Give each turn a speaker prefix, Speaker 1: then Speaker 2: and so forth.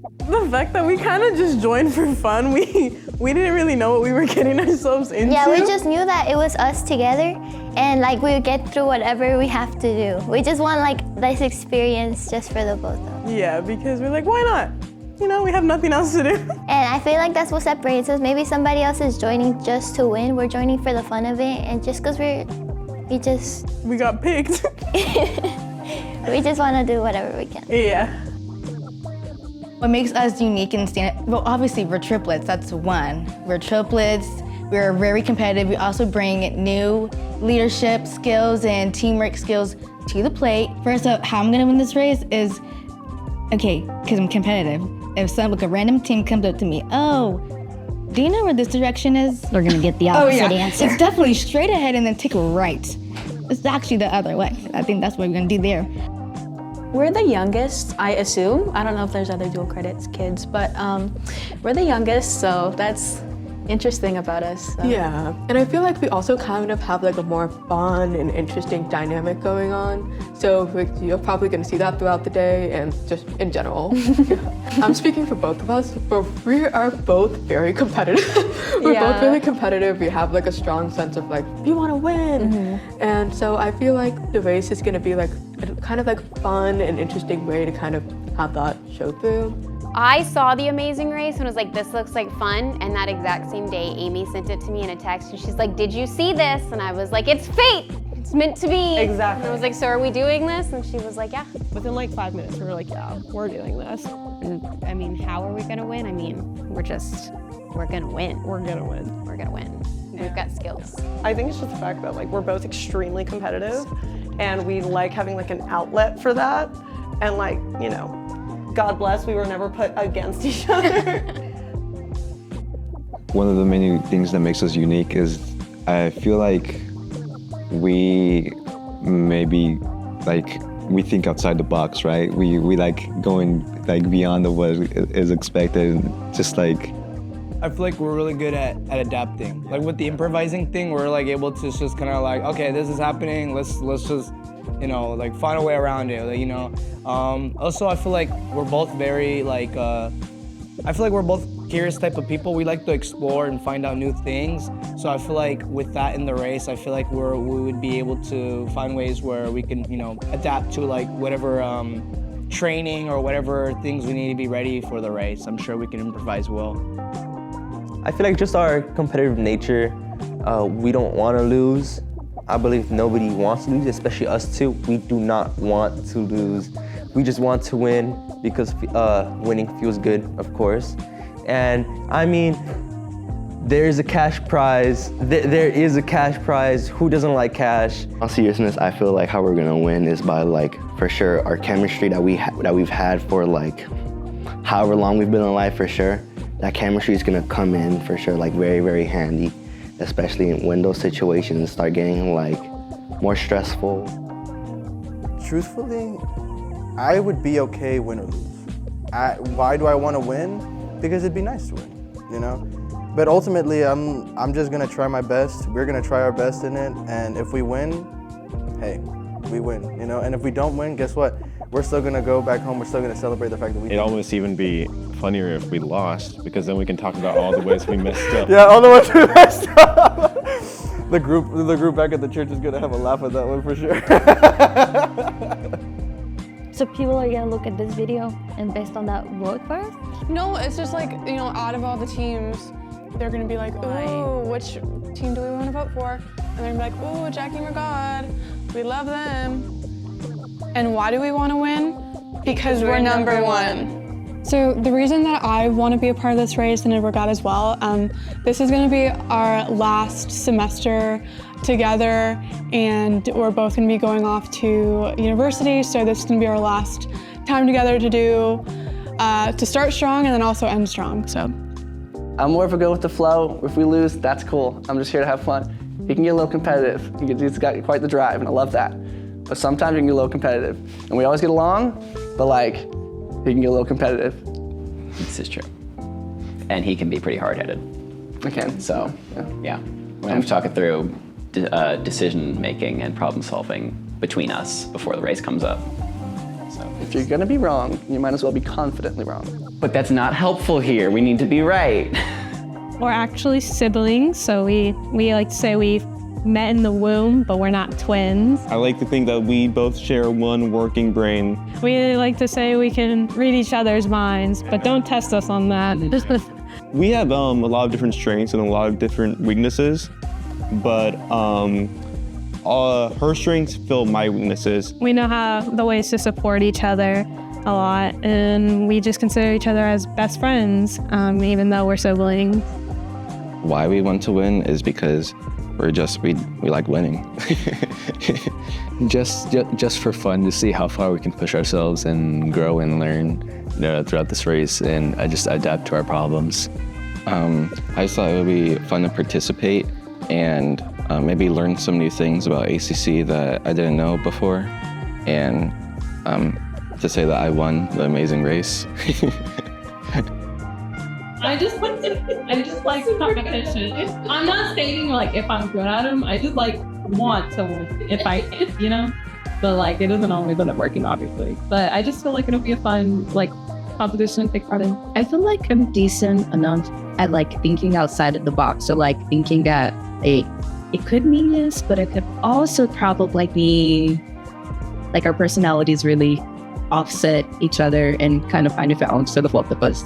Speaker 1: The fact that we kind of just joined for fun, we didn't really know what we were getting ourselves into.
Speaker 2: Yeah, we just knew that it was us together and like we would get through whatever we have to do. We just want like this experience just for the both of us.
Speaker 1: Yeah, because we're like, why not? You know, we have nothing else to do.
Speaker 2: And I feel like that's what separates us. Maybe somebody else is joining just to win. We're joining for the fun of it, and just because
Speaker 1: we got picked.
Speaker 2: we just want to do whatever we can.
Speaker 1: Yeah.
Speaker 3: What makes us unique and stand, well, obviously we're triplets, that's one. We're triplets, we're very competitive. We also bring new leadership skills and teamwork skills to the plate. First up, how I'm gonna win this race is, okay, because I'm competitive. If a random team comes up to me, oh, do you know where this direction is?
Speaker 4: We're gonna get the opposite answer.
Speaker 3: It's definitely straight ahead and then take a right. It's actually the other way. I think that's what we're gonna do there.
Speaker 5: We're the youngest, I assume. I don't know if there's other dual credits kids, but we're the youngest, so that's interesting about us. So.
Speaker 6: Yeah, and I feel like we also kind of have like a more fun and interesting dynamic going on. So you're probably going to see that throughout the day and just in general. I'm speaking for both of us, but we are both very competitive. We're both really competitive. We have like a strong sense of like, we want to win. And so I feel like the race is going to be like kind of like fun and interesting way to kind of have that show through.
Speaker 7: I saw The Amazing Race and was like, this looks like fun. And that exact same day, Amy sent it to me in a text and she's like, did you see this? And I was like, it's fate. It's meant to be.
Speaker 1: Exactly.
Speaker 7: And I was like, so are we doing this? And she was like, yeah.
Speaker 1: Within like 5 minutes, we were like, yeah, we're doing this.
Speaker 7: And I mean, how are we gonna win? I mean, we're gonna win.
Speaker 1: We're gonna win.
Speaker 7: We're gonna win. We've got skills.
Speaker 1: I think it's just the fact that like we're both extremely competitive and we like having like an outlet for that. And like, you know, God bless, we were never put against each other.
Speaker 8: One of the many things that makes us unique is I feel like we maybe like we think outside the box, right? We like going like beyond what is expected, and just like
Speaker 9: I feel like we're really good at adapting. Like with the improvising thing, we're like able to just kind of like, okay, this is happening. Let's just, you know, like find a way around it. You know. Also, I feel like we're both very like. I feel like we're both curious type of people. We like to explore and find out new things. So I feel like with that in the race, I feel like we would be able to find ways where we can, you know, adapt to like whatever training or whatever things we need to be ready for the race. I'm sure we can improvise well.
Speaker 10: I feel like just our competitive nature, we don't want to lose. I believe nobody wants to lose, especially us two. We do not want to lose. We just want to win because winning feels good, of course. And I mean, there is a cash prize. There is a cash prize. Who doesn't like cash?
Speaker 11: On seriousness, I feel like how we're gonna win is by like, for sure, our chemistry that we've had for like, however long we've been in life, for sure. That chemistry is gonna come in for sure, like very, very handy, especially when those situations start getting like more stressful.
Speaker 12: Truthfully, I would be okay win or lose. Why do I want to win? Because it'd be nice to win, you know? But ultimately, I'm just gonna try my best. We're gonna try our best in it, and if we win, hey, we win, you know? And if we don't win, guess what? We're still gonna go back home, we're still gonna celebrate the fact that we
Speaker 13: It'd almost even be funnier if we lost, because then we can talk about all the ways we messed up.
Speaker 12: Yeah, all the ways we messed up. The group back at the church is gonna have a laugh at that one for sure.
Speaker 4: So people are gonna look at this video and based on that vote for us?
Speaker 14: No, it's just like, you know, out of all the teams, they're gonna be like, ooh, which team do we want to vote for? And they're gonna be like, ooh, Jackie Regard, we love them. And why do we want to win? Because we're number one.
Speaker 15: So the reason that I want to be a part of this race and in Regatta as well, this is going to be our last semester together, and we're both going to be going off to university, so this is going to be our last time together to do, to start strong and then also end strong. So
Speaker 16: I'm more of a go with the flow. If we lose, that's cool. I'm just here to have fun. He can get a little competitive. He's got quite the drive, and I love that. But sometimes he can get a little competitive. And we always get along, but like, he can get a little competitive.
Speaker 17: This is true. And he can be pretty hard-headed.
Speaker 16: I can.
Speaker 17: So, yeah. We're going to talk it through decision-making and problem-solving between us before the race comes up. So,
Speaker 16: if you're gonna be wrong, you might as well be confidently wrong.
Speaker 17: But that's not helpful here. We need to be right.
Speaker 18: We're actually siblings, so we like to say we met in the womb, but we're not twins.
Speaker 13: I like to think that we both share one working brain.
Speaker 18: We like to say we can read each other's minds, but don't test us on that.
Speaker 13: We have a lot of different strengths and a lot of different weaknesses, but her strengths fill my weaknesses.
Speaker 18: We know the ways to support each other a lot, and we just consider each other as best friends, even though we're siblings.
Speaker 19: Why we want to win is because we like winning.
Speaker 20: just for fun, to see how far we can push ourselves and grow and learn throughout this race, and just adapt to our problems.
Speaker 19: I just thought it would be fun to participate and maybe learn some new things about ACC that I didn't know before, and to say that I won the amazing race.
Speaker 21: I just like competition. I'm not stating like if I'm good at them. I just like want to win if I can, you know. But like it doesn't always end up working, obviously. But I just feel like it'll be a fun like competition to take part in.
Speaker 22: I feel like I'm decent enough at like thinking outside of the box. So like thinking that it could mean this, but it could also probably be like our personalities really offset each other and kind of find a balance for the both of us.